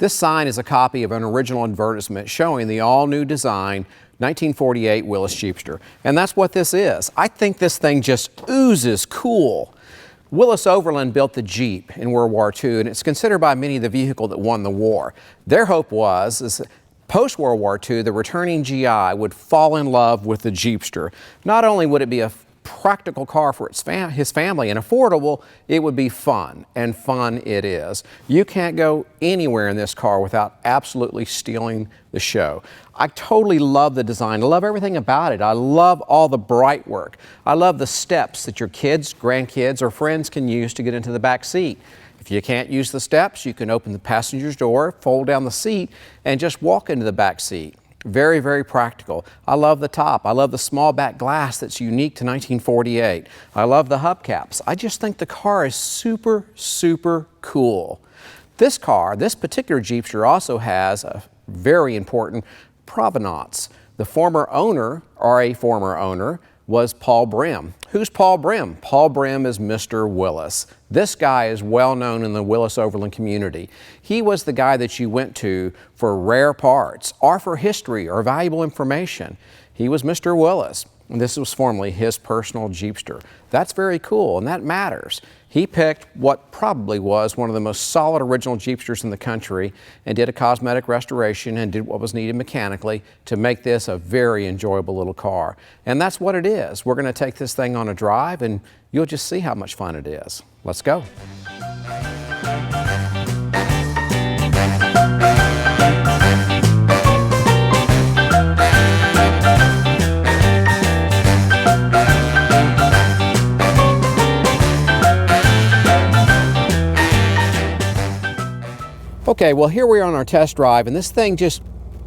This sign is a copy of an original advertisement showing the all-new design 1948 Willys Jeepster. And that's what this is. I think this thing just oozes cool. Willis Overland built the Jeep in World War II, and it's considered by many the vehicle that won the war. Their hope was post-World War II, the returning GI would fall in love with the Jeepster. Not only would it be a practical car for his family and affordable, it would be fun, and fun it is. You can't go anywhere in this car without absolutely stealing the show. I totally love the design. I love everything about it. I love all the bright work. I love the steps that your kids, grandkids, or friends can use to get into the back seat. If you can't use the steps, you can open the passenger's door, fold down the seat, and just walk into the back seat. Very, very practical. I love the top. I love the small back glass that's unique to 1948. I love the hubcaps. I just think the car is super, super cool. This car, this particular Jeepster, also has a very important provenance. The former owner, or a former owner, was Paul Brim. Who's Paul Brim? Paul Brim is Mr. Willis. This guy is well known in the Willis Overland community. He was the guy that you went to for rare parts or for history or valuable information. He was Mr. Willis, and this was formerly his personal Jeepster. That's very cool, and that matters. He picked what probably was one of the most solid original Jeepsters in the country and did a cosmetic restoration and did what was needed mechanically to make this a very enjoyable little car. And that's what it is. We're going to take this thing on a drive and you'll just see how much fun it is. Let's go. Okay, well, here we are on our test drive, and this thing just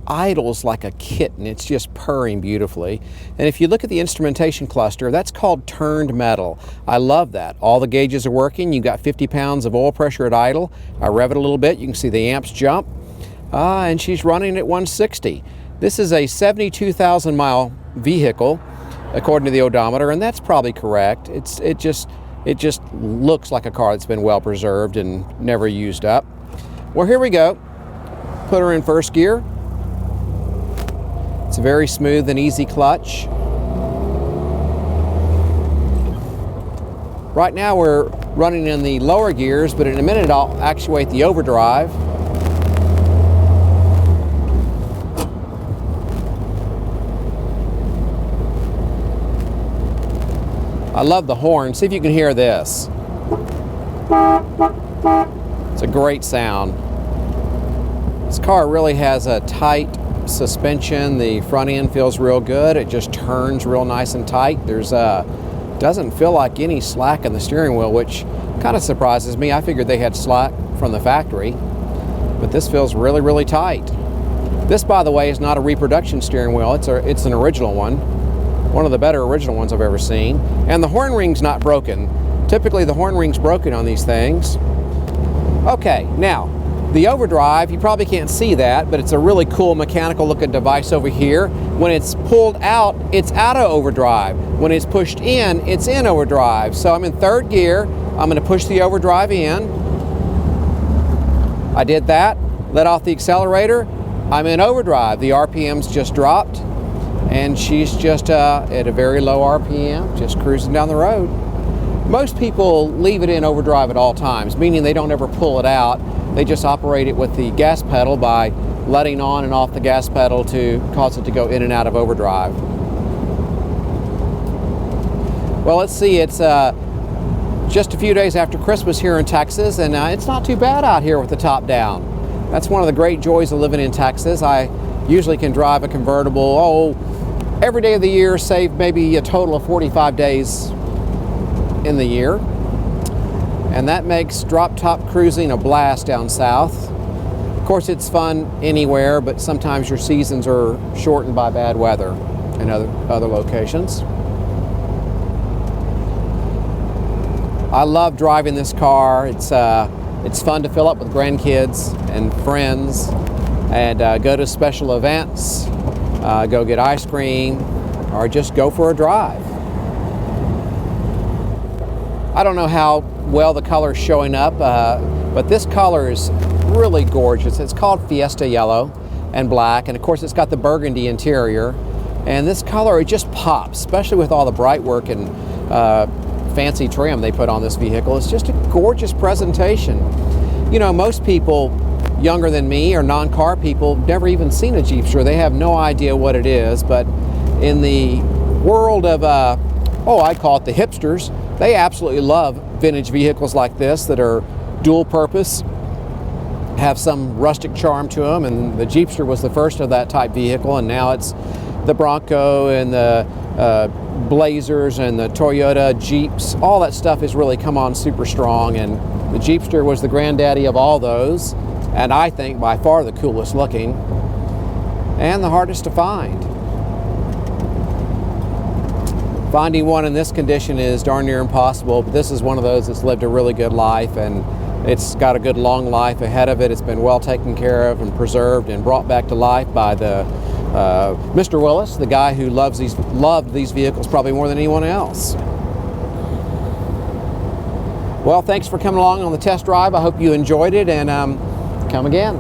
idles like a kitten. It's just purring beautifully. And if you look at the instrumentation cluster, that's called turned metal. I love that. All the gauges are working. You've got 50 pounds of oil pressure at idle. I rev it a little bit. You can see the amps jump. And she's running at 160. This is a 72,000 mile vehicle, according to the odometer, and that's probably correct. It just looks like a car that's been well preserved and never used up. Well, here we go. Put her in first gear. It's a very smooth and easy clutch. Right now we're running in the lower gears, but in a minute I'll actuate the overdrive. I love the horn. See if you can hear this. It's a great sound. This car really has a tight suspension. The front end feels real good. It just turns real nice and tight. There's doesn't feel like any slack in the steering wheel, which kind of surprises me. I figured they had slack from the factory, but this feels really, really tight. This, by the way, is not a reproduction steering wheel. It's an original one of the better original ones I've ever seen. And the horn ring's not broken. Typically the horn ring's broken on these things. Okay, now, the overdrive, you probably can't see that, but it's a really cool mechanical looking device over here. When it's pulled out, it's out of overdrive. When it's pushed in, it's in overdrive. So I'm in third gear. I'm going to push the overdrive in. I did that, let off the accelerator. I'm in overdrive. The RPM's just dropped, and she's just at a very low RPM, just cruising down the road. Most people leave it in overdrive at all times, meaning they don't ever pull it out. They just operate it with the gas pedal by letting on and off the gas pedal to cause it to go in and out of overdrive. Well, let's see, it's just a few days after Christmas here in Texas, and it's not too bad out here with the top down. That's one of the great joys of living in Texas. I usually can drive a convertible, every day of the year, save maybe a total of 45 days in the year, and that makes drop top cruising a blast down south. Of course, it's fun anywhere, but sometimes your seasons are shortened by bad weather in other locations. I love driving this car. It's fun to fill up with grandkids and friends and go to special events, go get ice cream, or just go for a drive. I don't know how well the color's showing up. But this color is really gorgeous. It's called Fiesta Yellow and Black, and of course it's got the burgundy interior. And this color, it just pops, especially with all the bright work and fancy trim they put on this vehicle. It's just a gorgeous presentation. You know, most people younger than me or non-car people never even seen a Jeepster. They have no idea what it is, but in the world of, I call it the hipsters, they absolutely love vintage vehicles like this that are dual purpose, have some rustic charm to them, and the Jeepster was the first of that type vehicle, and now it's the Bronco and the Blazers and the Toyota Jeeps. All that stuff has really come on super strong, and the Jeepster was the granddaddy of all those, and I think by far the coolest looking and the hardest to find. Finding one in this condition is darn near impossible, but this is one of those that's lived a really good life, and it's got a good long life ahead of it. It's been well taken care of and preserved and brought back to life by the Mr. Willis, the guy who loved these vehicles probably more than anyone else. Well, thanks for coming along on the test drive. I hope you enjoyed it, and come again.